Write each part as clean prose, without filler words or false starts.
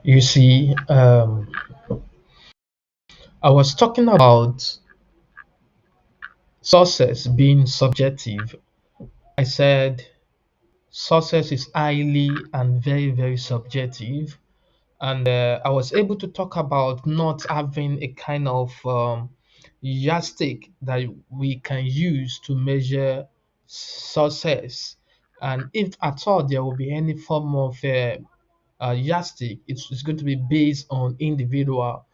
You see, I was talking about success being subjective. I said success is highly and very, very subjective. And I was able to talk about not having a kind of yardstick that we can use to measure success. And if at all there will be any form of yardstick, it's going to be based on individual.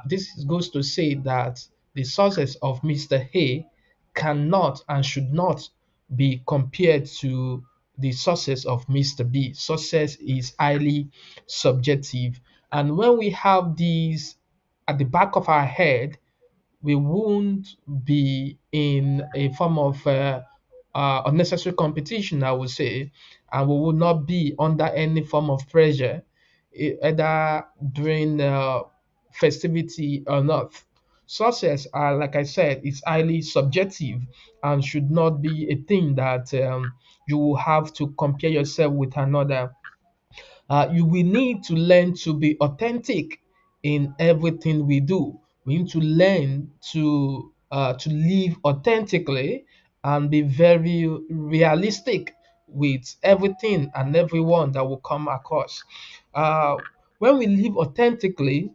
This goes to say that the success of Mr. A cannot and should not be compared to the success of Mr. B. Success is highly subjective. And when we have these at the back of our head, we won't be in a form of unnecessary competition, I would say, and we will not be under any form of pressure, either during festivity or not. Success, like I said, is highly subjective and should not be a thing that you will have to compare yourself with another. You will need to learn to be authentic in everything we do. We need to learn to live authentically and be very realistic with everything and everyone that will come across. Uh, when we live authentically,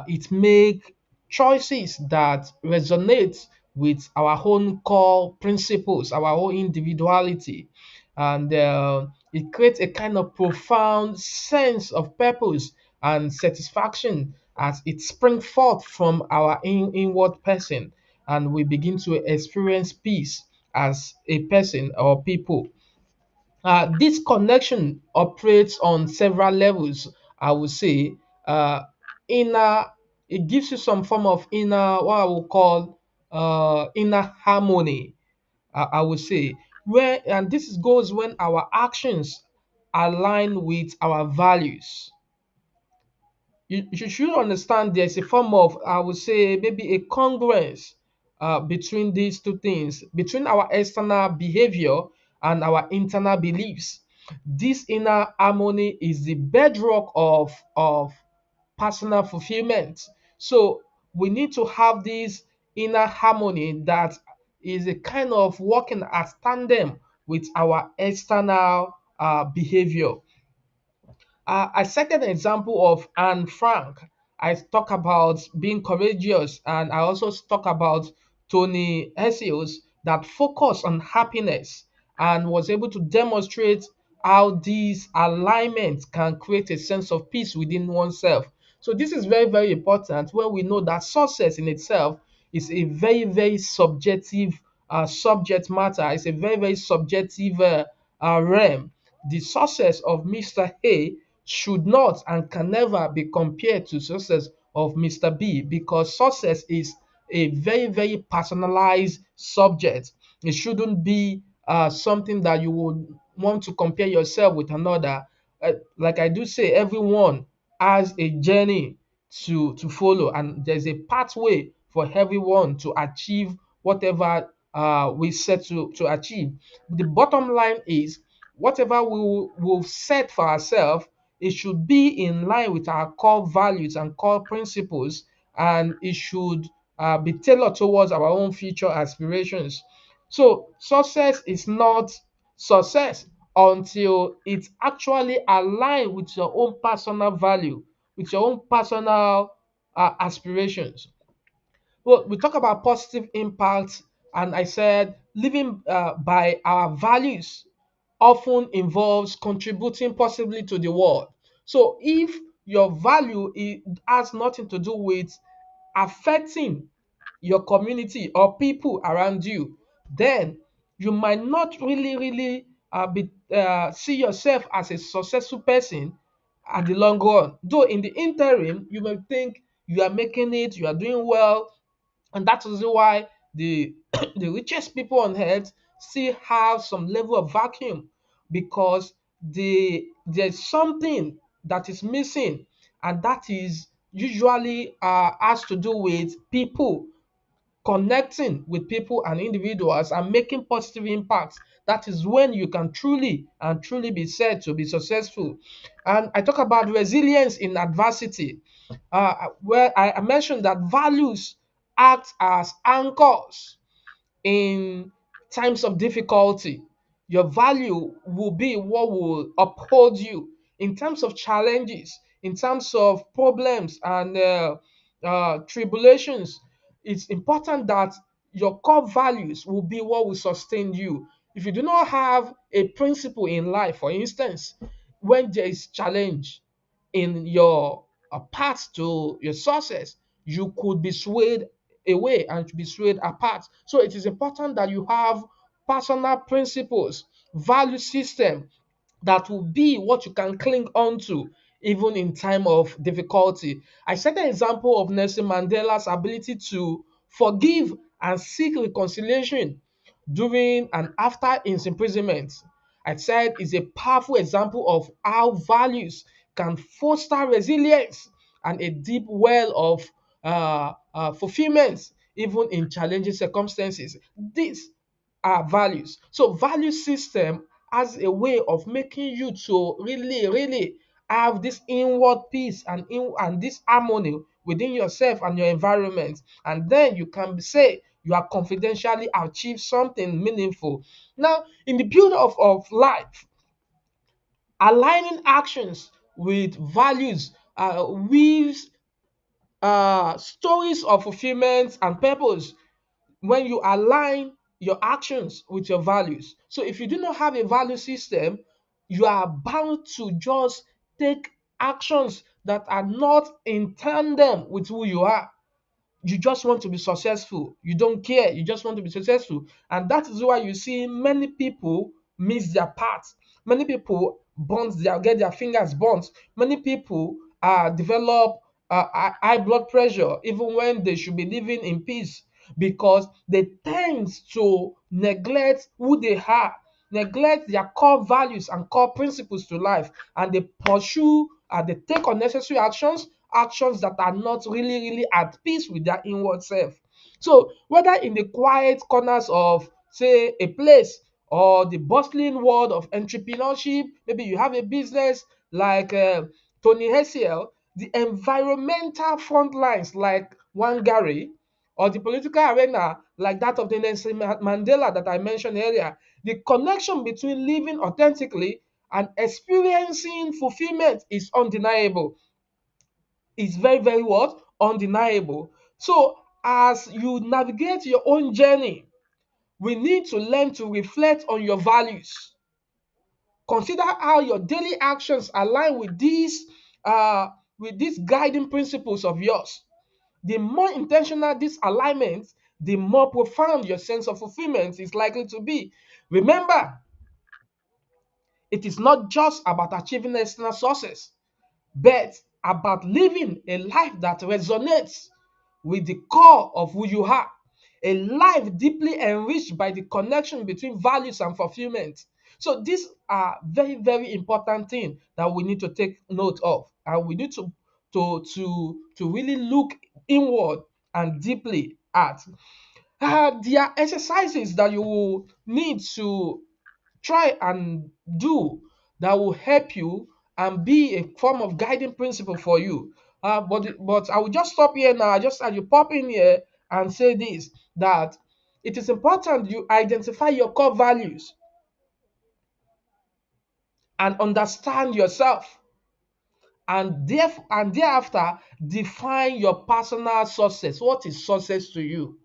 it make choices that resonate with our own core principles, our own individuality, and it creates a kind of profound sense of purpose and satisfaction as it springs forth from our inward person, and we begin to experience peace as a person or people. This connection operates on several levels, I would say. Uh, inner, it gives you some form of inner, what I would call inner harmony, I would say. Where, and goes when our actions align with our values. You should understand there's a form of, I would say, maybe a congruence between these two things, between our external behavior and our internal beliefs. This inner harmony is the bedrock of personal fulfillment. So we need to have this inner harmony that is a kind of working as tandem with our external behavior. I cited an example of Anne Frank. I talk about being courageous, and I also talk about Tony Hesios that focused on happiness and was able to demonstrate how these alignments can create a sense of peace within oneself. So this is very, very important when we know that success in itself is a very, very subjective subject matter. It's a very, very subjective realm. The success of Mr. A should not and can never be compared to success of Mr. B because success is a very, very personalized subject. It shouldn't be something that you would want to compare yourself with another. Like I do say, everyone has a journey to follow, and there's a pathway for everyone to achieve whatever we set to achieve. The bottom line is whatever will set for ourselves, it should be in line with our core values and core principles, and it should be tailored towards our own future aspirations. So success is not success until it's actually aligned with your own personal value, with your own personal aspirations. Well, we talk about positive impact, and I said living by our values often involves contributing positively to the world. So if your value has nothing to do with affecting your community or people around you, then you might not really see yourself as a successful person at the long run. Though in the interim, you may think you are making it, you are doing well, and that is why the the richest people on earth still have some level of vacuum because there's something that is missing, and that is usually has to do with people connecting with people and individuals and making positive impacts, that is when you can truly and truly be said to be successful. And I talk about resilience in adversity, where I mentioned that values act as anchors in times of difficulty. Your value will be what will uphold you in terms of challenges, in terms of problems and tribulations. It's important that your core values will be what will sustain you. If you do not have a principle in life, for instance, when there is challenge in your path to your success, you could be swayed away and be swayed apart. So it is important that you have personal principles, value system that will be what you can cling on to even in time of difficulty. I set an example of Nelson Mandela's ability to forgive and seek reconciliation during and after his imprisonment. I said is a powerful example of how values can foster resilience and a deep well of fulfillment even in challenging circumstances. These are values. So value system has a way of making you to really, really have this inward peace and this harmony within yourself and your environment. And then you can say you are confidentially achieve something meaningful. Now, in the build of life, aligning actions with values weaves stories of fulfillment and purpose when you align your actions with your values. So if you do not have a value system, you are bound to just take actions that are not in tandem with who you are. You just want to be successful. You don't care. You just want to be successful. And that is why you see many people miss their path. Many people get their fingers burnt. Many people develop high blood pressure even when they should be living in peace because they tend to neglect who they are, neglect their core values and core principles to life, and they pursue they take unnecessary actions that are not really, really at peace with their inward self. So, whether in the quiet corners of, say, a place or the bustling world of entrepreneurship, maybe you have a business like Tony Hessiel, the environmental front lines like Wangari, or the political arena like that of the Nelson Mandela that I mentioned earlier, the connection between living authentically and experiencing fulfillment is undeniable. It's very, very what? Undeniable. So, as you navigate your own journey, we need to learn to reflect on your values. Consider how your daily actions align with these guiding principles of yours. The more intentional this alignment, the more profound your sense of fulfillment is likely to be. Remember, it is not just about achieving external success, but about living a life that resonates with the core of who you are. A life deeply enriched by the connection between values and fulfillment. So these are very, very important things that we need to take note of. And we need to really look inward and deeply at. There are exercises that you will need to try and do that will help you and be a form of guiding principle for you. But I will just stop here now. I just you pop in here and say this that it is important you identify your core values and understand yourself, and thereafter define your personal success. What is success to you?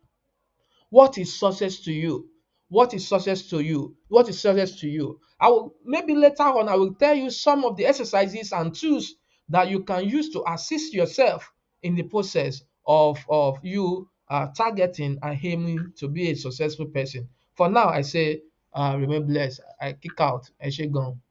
What is success to you? What is success to you? What is success to you? I will maybe later on I will tell you some of the exercises and tools that you can use to assist yourself in the process of you targeting and aiming to be a successful person. For now, I say remain blessed. I kick out. I gone.